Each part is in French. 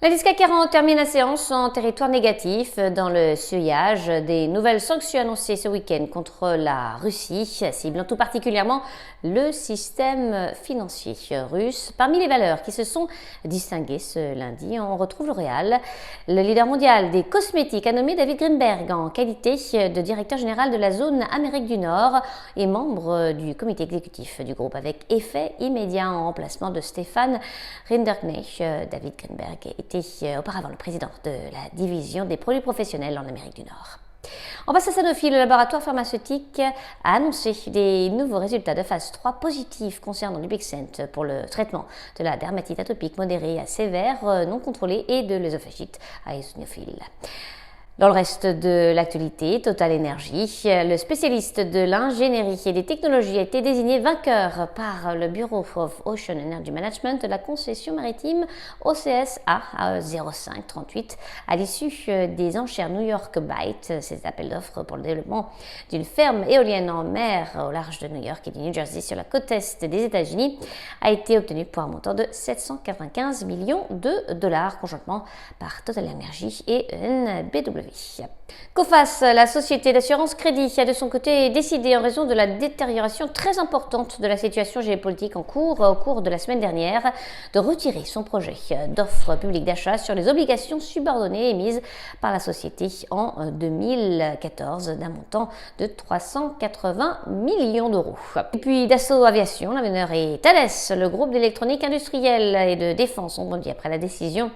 L'indice CAC 40 termine la séance en territoire négatif dans le sillage des nouvelles sanctions annoncées ce week-end contre la Russie, ciblant tout particulièrement le système financier russe. Parmi les valeurs qui se sont distinguées ce lundi, on retrouve L'Oréal. Le leader mondial des cosmétiques a nommé David Greenberg en qualité de directeur général de la zone Amérique du Nord et membre du comité exécutif du groupe avec effet immédiat en remplacement de Stefan Rinderknecht. David Greenberg était auparavant le président de la division des produits professionnels en Amérique du Nord. En face à Sanofi, le laboratoire pharmaceutique a annoncé des nouveaux résultats de phase 3 positifs concernant Dupixent pour le traitement de la dermatite atopique modérée à sévère non contrôlée et de l'œsophagite à eosinophile. Dans le reste de l'actualité, Total Energy, le spécialiste de l'ingénierie et des technologies, a été désigné vainqueur par le Bureau of Ocean Energy Management de la concession maritime OCS A 0538 à l'issue des enchères New York Bight, ces appels d'offres pour le développement d'une ferme éolienne en mer au large de New York et du New Jersey sur la côte est des États-Unis, a été obtenu pour un montant de 795 millions de dollars conjointement par Total Energy et NBW. Coface, la société d'assurance crédit, a de son côté décidé en raison de la détérioration très importante de la situation géopolitique en cours au cours de la semaine dernière de retirer son projet d'offre publique d'achat sur les obligations subordonnées émises par la société en 2014 d'un montant de 380 millions d'euros. Et puis Dassault Aviation, l'avionneur, et Thales, le groupe d'électronique industrielle et de défense, ont bondi après la décision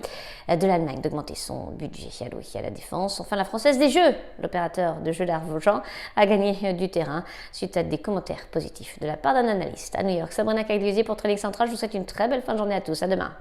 de l'Allemagne d'augmenter son budget alloué à la défense. Enfin, la Française des Jeux, l'opérateur de jeux d'argent, a gagné du terrain suite à des commentaires positifs de la part d'un analyste. À New York, Sabrina Cagliusi pour Trading Central. Je vous souhaite une très belle fin de journée à tous. À demain.